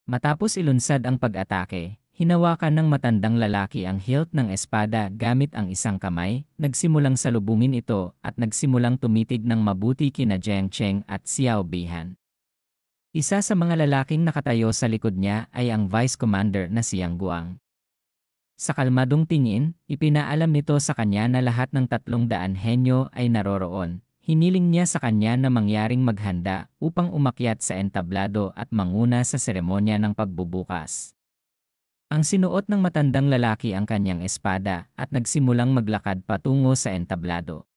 Matapos ilunsad ang pag-atake, hinawakan ng matandang lalaki ang hilt ng espada gamit ang isang kamay, nagsimulang salubungin ito at nagsimulang tumitig ng mabuti kina Jiang Cheng at Xiao Bihan. Isa sa mga lalaking nakatayo sa likod niya ay ang Vice Commander na si Yang Guang. Sa kalmadong tingin, ipinaalam nito sa kanya na lahat ng 300 henyo ay naroroon. Hiniling niya sa kanya na mangyaring maghanda upang umakyat sa entablado at manguna sa seremonya ng pagbubukas. Ang sinuot ng matandang lalaki ang kanyang espada at nagsimulang maglakad patungo sa entablado.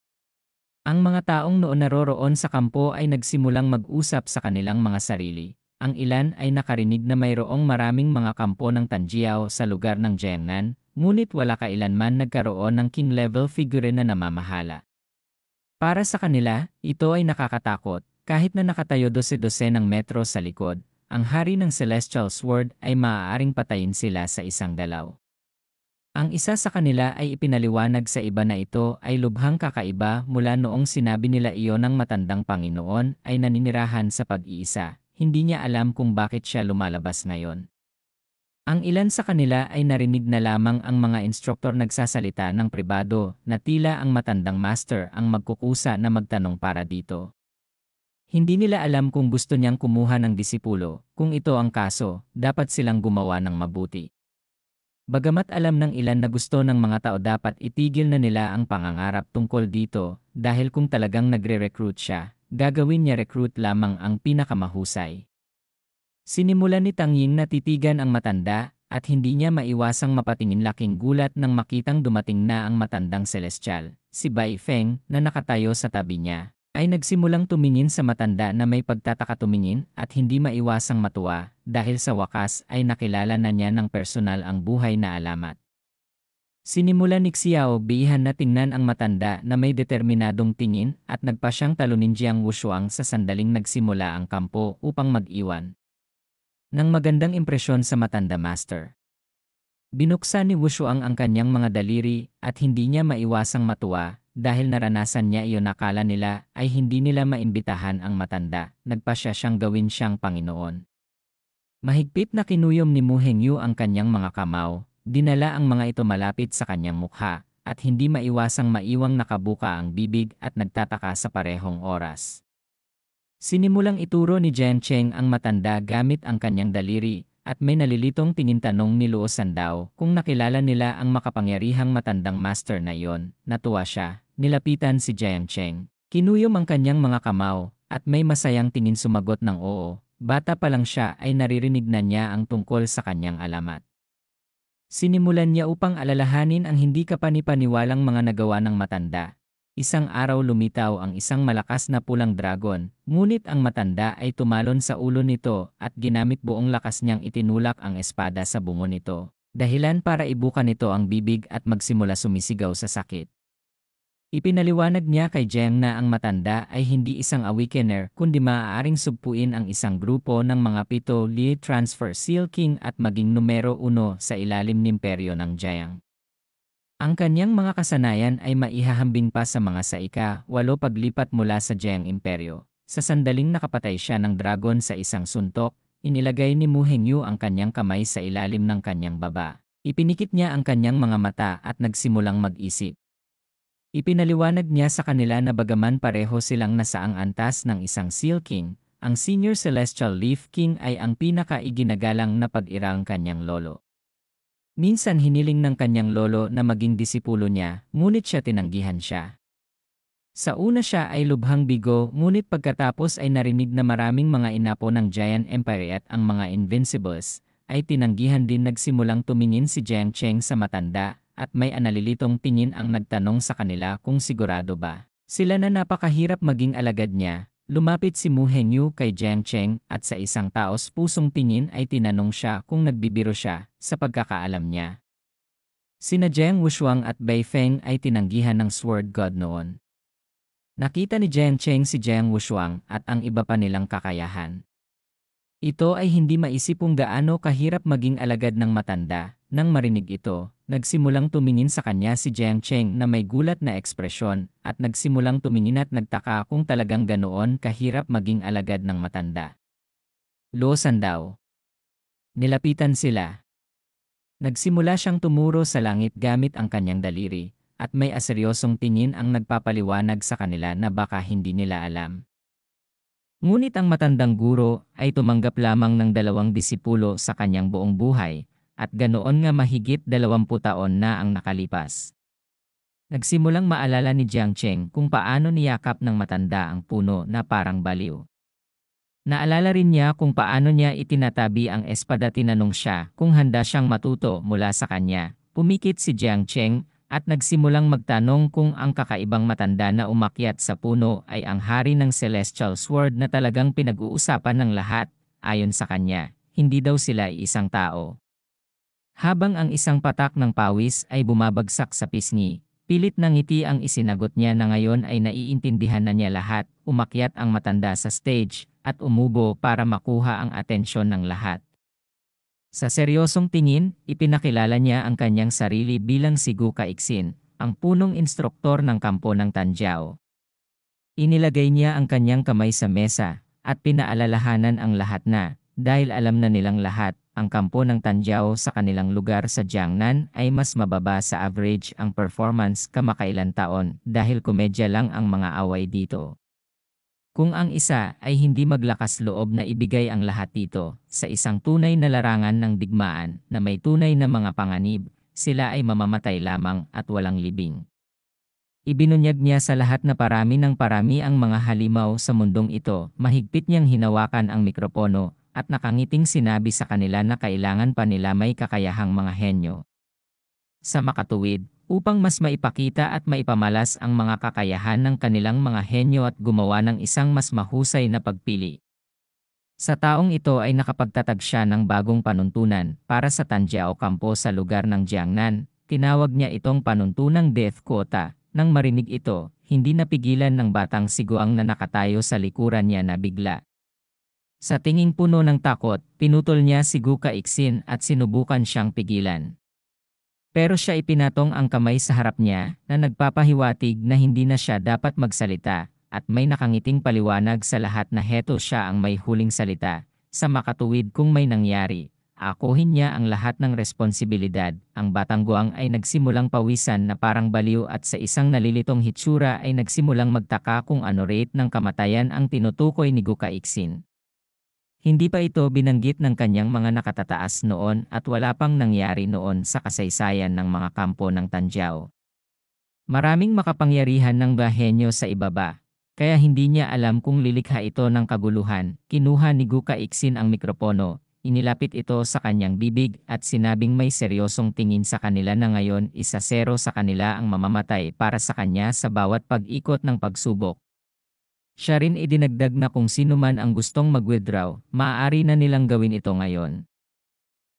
Ang mga taong noon naroroon sa kampo ay nagsimulang mag-usap sa kanilang mga sarili. Ang ilan ay nakarinig na mayroong maraming mga kampo ng Tanjiao sa lugar ng Jiangnan, ngunit wala kailanman nagkaroon ng king-level figure na namamahala. Para sa kanila, ito ay nakakatakot. Kahit na nakatayo 12 ng metro sa likod, ang hari ng Celestial Sword ay maaaring patayin sila sa isang galaw. Ang isa sa kanila ay ipinaliwanag sa iba na ito ay lubhang kakaiba mula noong sinabi nila iyon ng matandang Panginoon ay naninirahan sa pag-iisa. Hindi niya alam kung bakit siya lumalabas ngayon. Ang ilan sa kanila ay narinig na lamang ang mga instruktor nagsasalita ng pribado na tila ang matandang master ang magkukusa na magtanong para dito. Hindi nila alam kung gusto niyang kumuha ng disipulo, kung ito ang kaso, dapat silang gumawa ng mabuti. Bagamat alam ng ilan na gusto ng mga tao dapat itigil na nila ang pangangarap tungkol dito dahil kung talagang nagre-recruit siya, gagawin niya recruit lamang ang pinakamahusay. Sinimulan ni Tang Ying na titigan ang matanda at hindi niya maiwasang mapatingin laking gulat nang makitang dumating na ang matandang celestial, si Bai Feng na nakatayo sa tabi niya, ay nagsimulang tumingin sa matanda na may pagtataka tumingin at hindi maiwasang matuwa dahil sa wakas ay nakilala na niya ng personal ang buhay na alamat. Sinimulan ni Xiao Bihan na tingnan ang matanda na may determinadong tingin at nagpa siyang talunin Jiang Wushuang sa sandaling nagsimula ang kampo upang mag-iwan. Nang magandang impresyon sa matanda master. Binuksan ni Wushuang ang kanyang mga daliri at hindi niya maiwasang matuwa dahil naranasan niya iyon nakala nila ay hindi nila maimbitahan ang matanda, nagpa siyang gawin siyang Panginoon. Mahigpit na kinuyom ni Mu Hengyu ang kanyang mga kamao, dinala ang mga ito malapit sa kanyang mukha at hindi maiwasang maiwang nakabuka ang bibig at nagtataka sa parehong oras. Sinimulang ituro ni Jiang Cheng ang matanda gamit ang kanyang daliri at may nalilitong tingin tanong ni Luo Sandao kung nakilala nila ang makapangyarihang matandang master na iyon. Natuwa siya, nilapitan si Jiang Cheng. Kinuyom ang kanyang mga kamao at may masayang tingin sumagot ng oo. Bata pa lang siya ay naririnig na niya ang tungkol sa kanyang alamat. Sinimulan niya upang alalahanin ang hindi kapanipaniwalang mga nagawa ng matanda. Isang araw lumitaw ang isang malakas na pulang dragon, ngunit ang matanda ay tumalon sa ulo nito at ginamit buong lakas niyang itinulak ang espada sa bungo nito, dahilan para ibuka nito ang bibig at magsimula sumisigaw sa sakit. Ipinaliwanag niya kay Jiang na ang matanda ay hindi isang awakener kundi maaaring sugpuin ang isang grupo ng mga 7 Li Transfer Seal King at maging numero 1 sa ilalim ng imperyo ng Jiang. Ang kanyang mga kasanayan ay maihahambing pa sa mga sa-8 paglipat mula sa Jiang Imperyo. Sa sandaling nakapatay siya ng dragon sa isang suntok, inilagay ni Mu Hengyu ang kanyang kamay sa ilalim ng kanyang baba. Ipinikit niya ang kanyang mga mata at nagsimulang mag-isip. Ipinaliwanag niya sa kanila na bagaman pareho silang nasaang antas ng isang Seal King, ang Senior Celestial Leaf King ay ang pinaka-iginagalang na pag-irang kanyang lolo. Minsan hiniling ng kanyang lolo na maging disipulo niya, ngunit siya tinanggihan siya. Sa una siya ay lubhang bigo, ngunit pagkatapos ay narinig na maraming mga inapo ng Giant Empire at ang mga Invincibles, ay tinanggihan din. Nagsimulang tumingin si Jiang Cheng sa matanda, at may analilitong tingin ang nagtanong sa kanila kung sigurado ba sila na napakahirap maging alagad niya. Lumapit si Mu Hengyu kay Jiang Cheng at sa isang taos pusong tingin ay tinanong siya kung nagbibiro siya sa pagkakaalam niya. Sina Jiang Wushuang at Bai Feng ay tinanggihan ng Sword God noon. Nakita ni Jiang Cheng si Jiang Wushuang at ang iba pa nilang kakayahan. Ito ay hindi maisip kung gaano kahirap maging alagad ng matanda. Nang marinig ito, nagsimulang tumingin sa kanya si Jiang Cheng na may gulat na ekspresyon at nagsimulang tumingin at nagtaka kung talagang ganoon kahirap maging alagad ng matanda. Luo Sandao. Nilapitan sila. Nagsimula siyang tumuro sa langit gamit ang kanyang daliri, at may aseryosong tingin ang nagpapaliwanag sa kanila na baka hindi nila alam. Ngunit ang matandang guro ay tumanggap lamang ng 2 disipulo sa kanyang buong buhay, at ganoon nga mahigit 20 taon na ang nakalipas. Nagsimulang maalala ni Jiang Cheng kung paano niyakap ng matanda ang puno na parang baliw. Naalala rin niya kung paano niya itinatabi ang espada. Tinanong siya kung handa siyang matuto mula sa kanya. Pumikit si Jiang Cheng at nagsimulang magtanong kung ang kakaibang matanda na umakyat sa puno ay ang hari ng Celestial Sword na talagang pinag-uusapan ng lahat. Ayon sa kanya, hindi daw sila isang tao. Habang ang isang patak ng pawis ay bumabagsak sa pisngi, pilit ng ngiti ang isinagot niya na ngayon ay naiintindihan na niya lahat. Umakyat ang matanda sa stage at umubo para makuha ang atensyon ng lahat. Sa seryosong tingin, ipinakilala niya ang kanyang sarili bilang si Gu Kaixin, ang punong instruktor ng kampo ng Tanjiao. Inilagay niya ang kanyang kamay sa mesa at pinaalalahanan ang lahat na, dahil alam na nilang lahat, ang kampo ng Tanjiao sa kanilang lugar sa Jiangnan ay mas mababa sa average ang performance kamakailan taon dahil komedya lang ang mga away dito. Kung ang isa ay hindi maglakas loob na ibigay ang lahat dito sa isang tunay na larangan ng digmaan na may tunay na mga panganib, sila ay mamamatay lamang at walang libing. Ibinunyag niya sa lahat na parami ng parami ang mga halimaw sa mundong ito. Mahigpit niyang hinawakan ang mikropono at nakangiting sinabi sa kanila na kailangan pa nila may kakayahang mga henyo. Sa makatuwid, upang mas maipakita at maipamalas ang mga kakayahan ng kanilang mga henyo at gumawa ng isang mas mahusay na pagpili. Sa taong ito ay nakapagtatag siya ng bagong panuntunan para sa Tanjiao kampo sa lugar ng Jiangnan. Tinawag niya itong panuntunang Death Quota. Nang marinig ito, hindi napigilan ng batang siguang na nakatayo sa likuran niya na bigla. Sa tinging puno ng takot, pinutol niya si Gu Kaixin at sinubukan siyang pigilan. Pero siya ipinatong ang kamay sa harap niya na nagpapahiwatig na hindi na siya dapat magsalita at may nakangiting paliwanag sa lahat na heto siya ang may huling salita. Sa makatuwid kung may nangyari, akuhin niya ang lahat ng responsibilidad. Ang batang guwang ay nagsimulang pawisan na parang baliw at sa isang nalilitong hitsura ay nagsimulang magtaka kung ano rate ng kamatayan ang tinutukoy ni Gu Kaixin. Hindi pa ito binanggit ng kanyang mga nakatataas noon at wala pang nangyari noon sa kasaysayan ng mga kampo ng Tanjiao. Maraming makapangyarihan ng bahenyo sa ibaba, kaya hindi niya alam kung lilikha ito ng kaguluhan. Kinuha ni Gu Kaixin ang mikropono, inilapit ito sa kanyang bibig at sinabing may seryosong tingin sa kanila na ngayon 1-0 sa kanila ang mamamatay para sa kanya sa bawat pag-ikot ng pagsubok. Siya rin idinagdag na kung sino man ang gustong mag-withdraw, maaari na nilang gawin ito ngayon.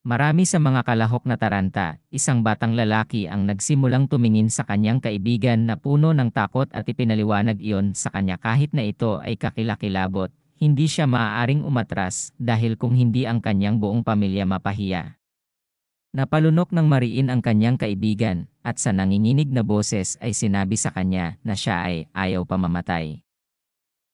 Marami sa mga kalahok na taranta, isang batang lalaki ang nagsimulang tumingin sa kanyang kaibigan na puno ng takot at ipinaliwanag iyon sa kanya kahit na ito ay kakilakilabot. Hindi siya maaaring umatras dahil kung hindi ang kanyang buong pamilya mapahiya. Napalunok ng mariin ang kanyang kaibigan at sa nanginginig na boses ay sinabi sa kanya na siya ay ayaw pa mamatay.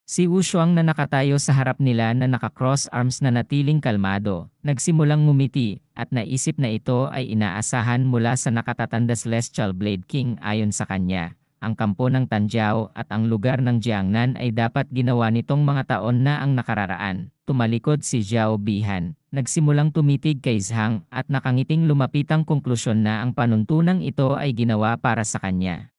Si Wu Shuang na nakatayo sa harap nila na naka-cross arms na natiling kalmado, nagsimulang ngumiti at naisip na ito ay inaasahan mula sa nakatatanda Celestial Blade King. Ayon sa kanya, ang kampo ng Tanjiao at ang lugar ng Jiangnan ay dapat ginawa nitong mga taon na ang nakararaan. Tumalikod si Zhao Bihan, nagsimulang tumitig kay Zhang at nakangiting lumapitang konklusyon na ang panuntunang ito ay ginawa para sa kanya.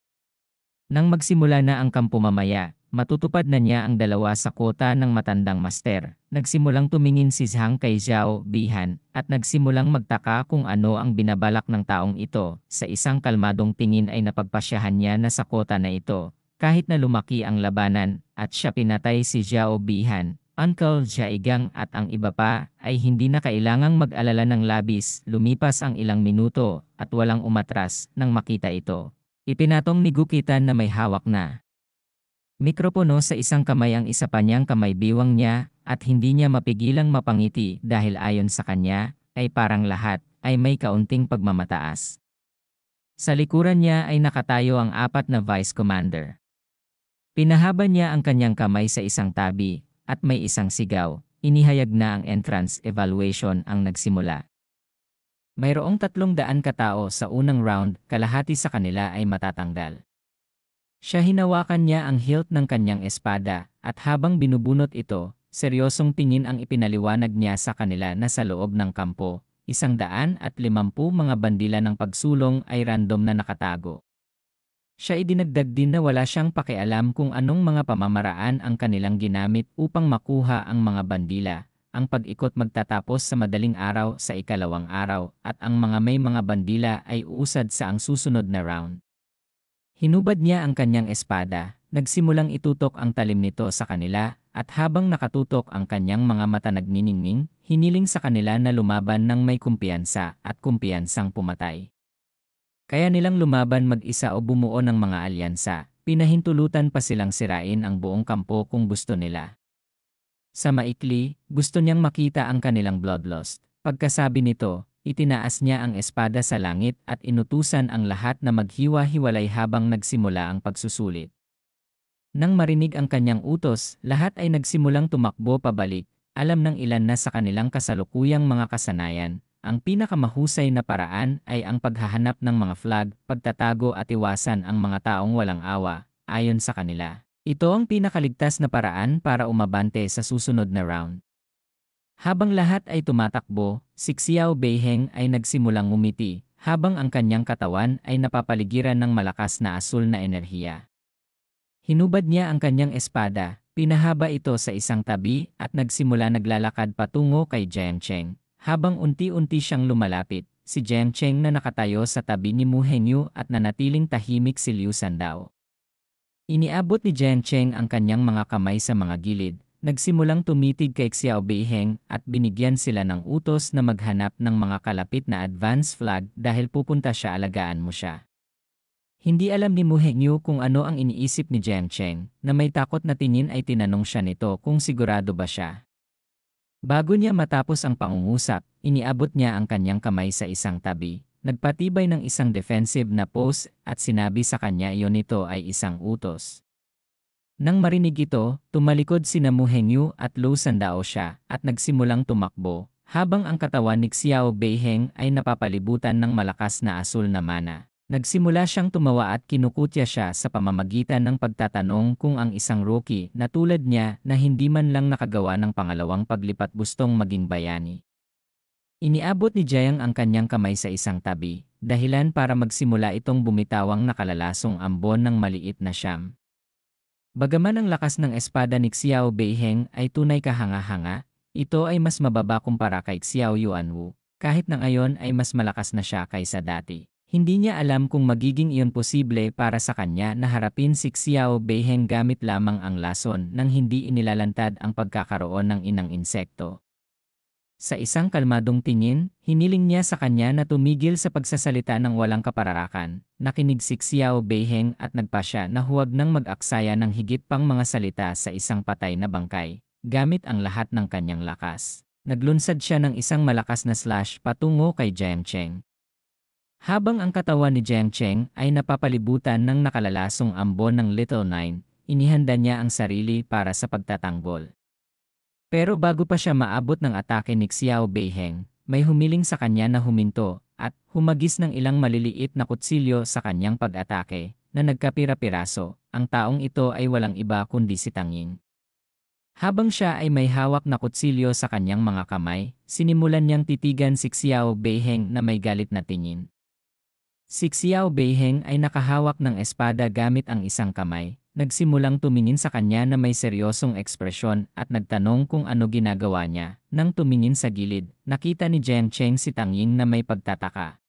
Nang magsimula na ang kampo mamaya, matutupad na niya ang 2 sa kwota ng matandang master. Nagsimulang tumingin si Zhang kay Zhao Bihan at nagsimulang magtaka kung ano ang binabalak ng taong ito. Sa isang kalmadong tingin ay napagpasyahan niya na sa kwota na ito, kahit na lumaki ang labanan at siya pinatay si Zhao Bihan, Uncle Jaigang at ang iba pa, ay hindi na kailangang mag-alala ng labis. Lumipas ang ilang minuto at walang umatras nang makita ito. Ipinatong ni Gu Qitan na may hawak na mikropono sa isang kamay ang isa pa niyang kamay biwang niya at hindi niya mapigilang mapangiti dahil ayon sa kanya ay parang lahat ay may kaunting pagmamataas. Sa likuran niya ay nakatayo ang 4 na vice commander. Pinahaba niya ang kanyang kamay sa isang tabi at may isang sigaw. inihayag na ang entrance evaluation ang nagsimula. Mayroong 300 katao sa unang round, kalahati sa kanila ay matatanggal. Siya hinawakan niya ang hilt ng kanyang espada, at habang binubunot ito, seryosong tingin ang ipinaliwanag niya sa kanila na sa loob ng kampo, 150 mga bandila ng pagsulong ay random na nakatago. Siya idinagdag din na wala siyang pakialam kung anong mga pamamaraan ang kanilang ginamit upang makuha ang mga bandila. Ang pag-ikot magtatapos sa madaling araw sa ikalawang araw at ang mga may mga bandila ay uusad sa ang susunod na round. Hinubad niya ang kanyang espada, nagsimulang itutok ang talim nito sa kanila at habang nakatutok ang kanyang mga mata nagniningning, hiniling sa kanila na lumaban ng may kumpiyansa at kumpiyansang pumatay. Kaya nilang lumaban mag-isa o bumuo ng mga alyansa, pinahintulutan pa silang sirain ang buong kampo kung gusto nila. Sa maikli, gusto niyang makita ang kanilang bloodlust. Pagkasabi nito, itinaas niya ang espada sa langit at inutusan ang lahat na maghiwa-hiwalay habang nagsimula ang pagsusulit. Nang marinig ang kanyang utos, lahat ay nagsimulang tumakbo pabalik. Alam ng ilan na sa kanilang kasalukuyang mga kasanayan, ang pinakamahusay na paraan ay ang paghahanap ng mga flag, pagtatago at iwasan ang mga taong walang awa, ayon sa kanila. Ito ang pinakaligtas na paraan para umabante sa susunod na round. Habang lahat ay tumatakbo, si Xiao Beiheng ay nagsimulang ngumiti, habang ang kanyang katawan ay napapaligiran ng malakas na asul na enerhiya. Hinubad niya ang kanyang espada, pinahaba ito sa isang tabi at nagsimula naglalakad patungo kay Jiang Cheng. Habang unti-unti siyang lumalapit, si Jiang Cheng na nakatayo sa tabi ni Mu Hengyu at nanatiling tahimik si Liu Sandao. Iniabot ni Jiang Cheng ang kanyang mga kamay sa mga gilid, nagsimulang tumitig kay Xiao Beiheng at binigyan sila ng utos na maghanap ng mga kalapit na advance flag dahil pupunta siya alagaan mo siya. Hindi alam ni Mu Hengyu kung ano ang iniisip ni Jiang Cheng, na may takot na tingin ay tinanong siya nito kung sigurado ba siya. Bago niya matapos ang pangungusap, iniabot niya ang kanyang kamay sa isang tabi. Nagpatibay ng isang defensive na pose at sinabi sa kanya iyon nito ay isang utos. Nang marinig ito, tumalikod sina Mu Hengyu at Liu Sandao siya at nagsimulang tumakbo, habang ang katawan ni Xiao Beiheng ay napapalibutan ng malakas na asul na mana. Nagsimula siyang tumawa at kinukutya siya sa pamamagitan ng pagtatanong kung ang isang rookie na tulad niya na hindi man lang nakagawa ng pangalawang paglipat gustong maging bayani. Iniabot ni Jiang ang kanyang kamay sa isang tabi, dahilan para magsimula itong bumitawang nakalalasong ambon ng maliit na siyam. Bagaman ang lakas ng espada ni Xiao Beiheng ay tunay kahanga-hanga, ito ay mas mababa kumpara kay Xiao Yuanwu, kahit na ngayon ay mas malakas na siya kaysa dati. Hindi niya alam kung magiging iyon posible para sa kanya na harapin si Xiao Beiheng gamit lamang ang lason nang hindi inilalantad ang pagkakaroon ng inang insekto. Sa isang kalmadong tingin, hiniling niya sa kanya na tumigil sa pagsasalita ng walang kapararakan. Nakinig si Xiao Beiheng at nagpasya na huwag nang mag-aksaya ng higit pang mga salita sa isang patay na bangkay, gamit ang lahat ng kanyang lakas. Naglunsad siya ng isang malakas na slash patungo kay Jiang Cheng. Habang ang katawan ni Jiang Cheng ay napapalibutan ng nakalalasong ambon ng Little Nine, inihanda niya ang sarili para sa pagtatanggol. Pero bago pa siya maabot ng atake ni Xiao Beiheng, may humiling sa kanya na huminto at humagis ng ilang maliliit na kutsilyo sa kanyang pag-atake na nagkapira-piraso. Ang taong ito ay walang iba kundi si Tang Ying. Habang siya ay may hawak na kutsilyo sa kanyang mga kamay, sinimulan niyang titigan si Xiao Beiheng na may galit na tingin. Si Xiao Beiheng ay nakahawak ng espada gamit ang isang kamay. Nagsimulang tumingin sa kanya na may seryosong ekspresyon at nagtanong kung ano ginagawa niya. Nang tumingin sa gilid, nakita ni Jiang Cheng si Tang Ying na may pagtataka.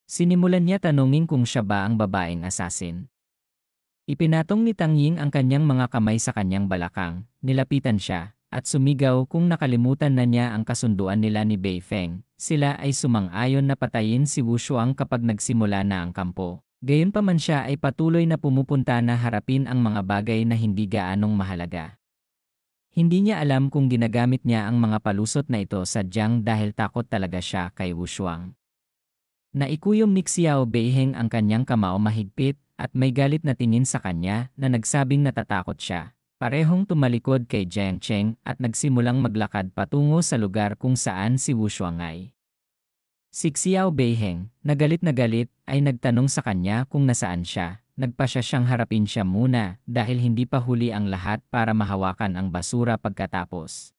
Sinimulan niya tanungin kung siya ba ang babaeng assassin. Ipinatong ni Tang Ying ang kanyang mga kamay sa kanyang balakang, nilapitan siya, at sumigaw kung nakalimutan na niya ang kasunduan nila ni Bei Feng. Sila ay sumang-ayon na patayin si Wu Shuang kapag nagsimula na ang kampo. Gayunpaman siya ay patuloy na pumupunta na harapin ang mga bagay na hindi gaanong mahalaga. Hindi niya alam kung ginagamit niya ang mga palusot na ito sadyang dahil takot talaga siya kay Wu Shuang. Naikuyom ni Xiao Beiheng ang kanyang kamao mahigpit at may galit na tingin sa kanya na nagsabing natatakot siya. Parehong tumalikod kay Jiang Cheng at nagsimulang maglakad patungo sa lugar kung saan si Wu Shuang'ai. Si Xiao Beiheng, na galit, ay nagtanong sa kanya kung nasaan siya. Nagpasya siyang harapin siya muna dahil hindi pa huli ang lahat para mahawakan ang basura pagkatapos.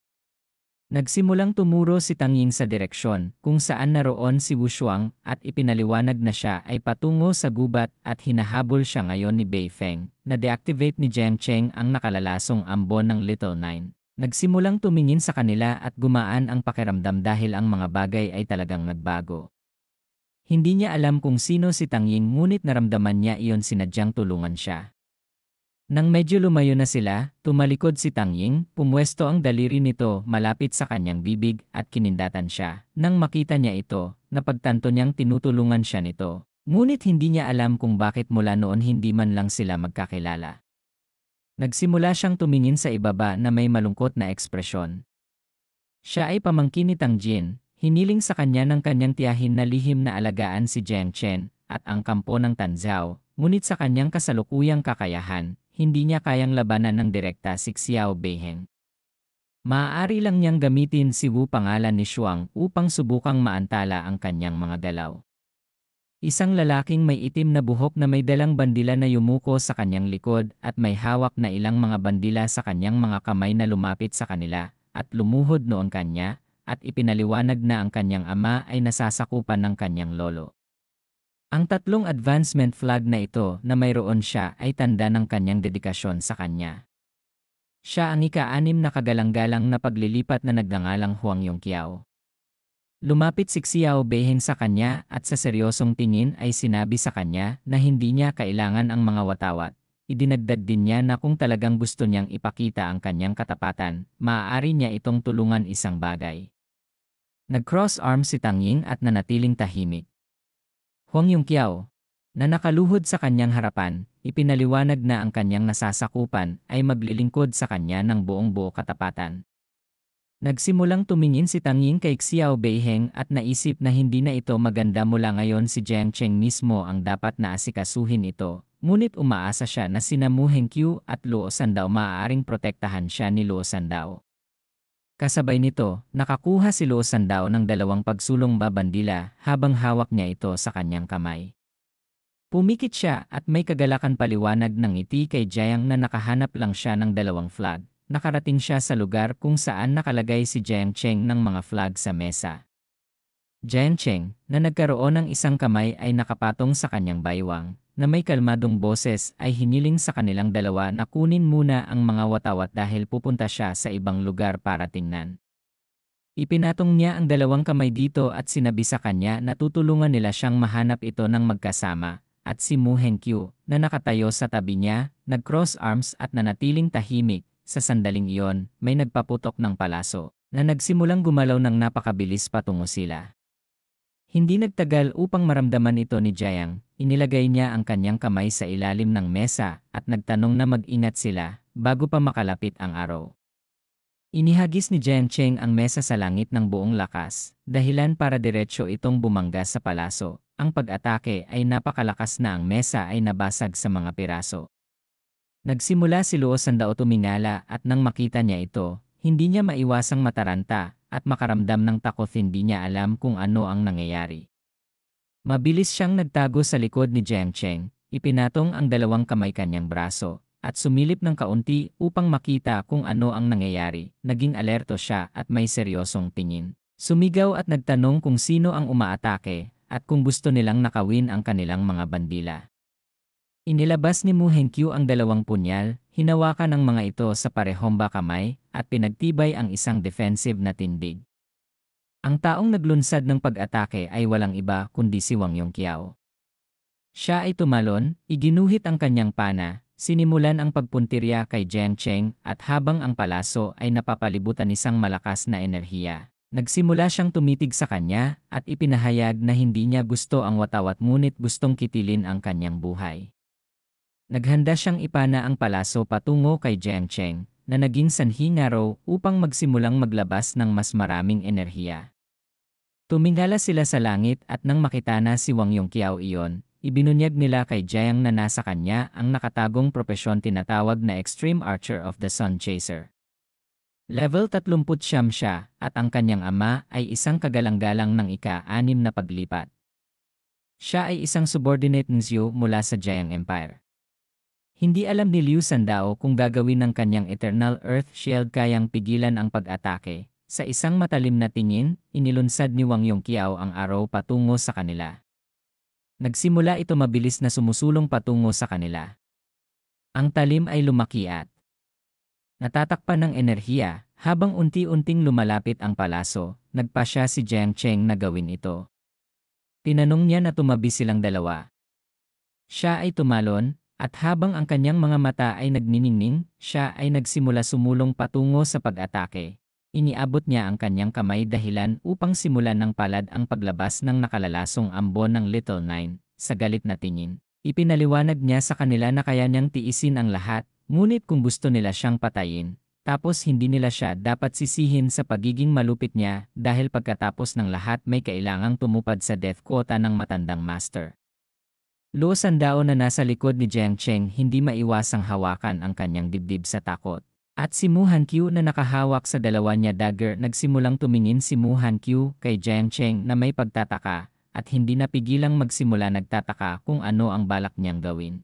Nagsimulang tumuro si Tang Ying sa direksyon kung saan naroon si Wu Shuang at ipinaliwanag na siya ay patungo sa gubat at hinahabol siya ngayon ni Bei Feng. Na-deactivate ni Jiang Cheng ang nakalalasong ambon ng Little Nine. Nagsimulang tumingin sa kanila at gumaan ang pakiramdam dahil ang mga bagay ay talagang nagbago. Hindi niya alam kung sino si Tang Ying ngunit naramdaman niya iyon sinadyang tulungan siya. Nang medyo lumayo na sila, tumalikod si Tang Ying, pumwesto ang daliri nito malapit sa kanyang bibig at kinindatan siya. Nang makita niya ito, napagtanto niyang tinutulungan siya nito. Ngunit hindi niya alam kung bakit mula noon hindi man lang sila magkakilala. Nagsimula siyang tumingin sa ibaba na may malungkot na ekspresyon. Siya ay pamangkin ni Tang Jin, hiniling sa kanya ng kanyang tiyahin na lihim na alagaan si Jiang Chen at ang kampo ng Tanzhao, ngunit sa kanyang kasalukuyang kakayahan, hindi niya kayang labanan ng direkta si Xiao Beiheng. Maaari lang niyang gamitin si Wu pangalan ni Shuang upang subukang maantala ang kanyang mga galaw. Isang lalaking may itim na buhok na may dalang bandila na yumuko sa kanyang likod at may hawak na ilang mga bandila sa kanyang mga kamay na lumapit sa kanila at lumuhod noon kanya at ipinaliwanag na ang kanyang ama ay nasasakupan ng kanyang lolo. Ang tatlong advancement flag na ito na mayroon siya ay tanda ng kanyang dedikasyon sa kanya. Siya ang ika-6 na kagalang-galang na paglilipat na nagngangalang Huang Yongqiao. Lumapit si Xiao Beiheng sa kanya at sa seryosong tingin ay sinabi sa kanya na hindi niya kailangan ang mga watawat. Idinagdag din niya na kung talagang gusto niyang ipakita ang kanyang katapatan, maaari niya itong tulungan isang bagay. Nag-cross arms si Tang Ying at nanatiling tahimik. Huang Yongqiao, na nakaluhod sa kanyang harapan, ipinaliwanag na ang kanyang nasasakupan ay maglilingkod sa kanya ng buong-buo katapatan. Nagsimulang tumingin si Tang Ying kay Xiao Beiheng at naisip na hindi na ito maganda mula ngayon si Jiang Cheng mismo ang dapat na asikasuhin ito, ngunit umaasa siya na sina Mu Hengqiu at Luo Sandao maaaring protektahan siya ni Luo Sandao. Kasabay nito, nakakuha si Luo Sandao ng 2 pagsulong babandila habang hawak niya ito sa kanyang kamay. Pumikit siya at may kagalakan paliwanag ng ngiti kay Jiang na nakahanap lang siya ng 2 flag. Nakarating siya sa lugar kung saan nakalagay si Jiang Cheng ng mga flag sa mesa. Jiang Cheng, na nagkaroon ng isang kamay ay nakapatong sa kanyang baywang, na may kalmadong boses ay hiniling sa kanilang dalawa na kunin muna ang mga watawat dahil pupunta siya sa ibang lugar para tingnan. Ipinatong niya ang 2 kamay dito at sinabi sa kanya na tutulungan nila siyang mahanap ito ng magkasama, at si Mu Hengqiu, na nakatayo sa tabi niya, nag-cross arms at nanatiling tahimik. Sa sandaling iyon, may nagpaputok ng palaso, na nagsimulang gumalaw ng napakabilis patungo sila. Hindi nagtagal upang maramdaman ito ni Jiang, inilagay niya ang kanyang kamay sa ilalim ng mesa at nagtanong na mag-ingat sila bago pa makalapit ang araw. Inihagis ni Jiang Cheng ang mesa sa langit ng buong lakas, dahilan para diretsyo itong bumangga sa palaso. Ang pag-atake ay napakalakas na ang mesa ay nabasag sa mga piraso. Nagsimula si Luo Sandao tumingala at nang makita niya ito, hindi niya maiwasang mataranta at makaramdam ng takot hindi niya alam kung ano ang nangyayari. Mabilis siyang nagtago sa likod ni Jiang Cheng, ipinatong ang 2 kamay kanyang braso, at sumilip ng kaunti upang makita kung ano ang nangyayari. Naging alerto siya at may seryosong tingin. Sumigaw at nagtanong kung sino ang umaatake at kung gusto nilang nakawin ang kanilang mga bandila. Inilabas ni Mu Hengqiu ang 2 punyal, hinawakan ang mga ito sa parehong kamay, at pinagtibay ang isang defensive na tindig. Ang taong naglunsad ng pag-atake ay walang iba kundi si Huang Yongqiao. Siya ay tumalon, iginuhit ang kanyang pana, sinimulan ang pagpuntirya kay Jiang Cheng at habang ang palaso ay napapalibutan isang malakas na enerhiya. Nagsimula siyang tumitig sa kanya at ipinahayag na hindi niya gusto ang watawat ngunit gustong kitilin ang kanyang buhay. Naghanda siyang ipana ang palaso patungo kay Jiang Cheng, na naging sanhi nga raw upang magsimulang maglabas ng mas maraming enerhiya. Tumingala sila sa langit at nang makita na si Huang Yongqiao iyon, ibinunyag nila kay Jiang na nasa kanya ang nakatagong propesyon tinatawag na Extreme Archer of the Sun Chaser. Level 39 siya at ang kanyang ama ay isang kagalang-galang ng ika-6 na paglipat. Siya ay isang subordinate ng Zhou mula sa Jiang Empire. Hindi alam ni Liu Sandao kung gagawin ng kanyang Eternal Earth Shield kayang pigilan ang pag-atake. Sa isang matalim na tingin, inilunsad ni Wang Yongqiao ang araw patungo sa kanila. Nagsimula ito mabilis na sumusulong patungo sa kanila. Ang talim ay lumaki at natatakpan ng enerhiya habang unti-unting lumalapit ang palaso. Nagpasya si Jiang Cheng na gawin ito. Tinanong niya na tumabi silang dalawa. Siya ay tumalon. At habang ang kanyang mga mata ay nagniningning, siya ay nagsimula sumulong patungo sa pag-atake. Iniabot niya ang kanyang kamay dahilan upang simulan ng palad ang paglabas ng nakalalasong ambon ng Little Nine. Sa galit na tingin, ipinaliwanag niya sa kanila na kaya niyang tiisin ang lahat, ngunit kung gusto nila siyang patayin, tapos hindi nila siya dapat sisihin sa pagiging malupit niya dahil pagkatapos ng lahat may kailangang tumupad sa death quota ng matandang master. Luo Sandao na nasa likod ni Jiang Cheng hindi maiwasang hawakan ang kanyang dibdib sa takot. At si Mu Hankyu na nakahawak sa dalawa niya dagger nagsimulang tumingin si Mu Hankyu kay Jiang Cheng na may pagtataka at hindi napigilang magsimula nagtataka kung ano ang balak niyang gawin.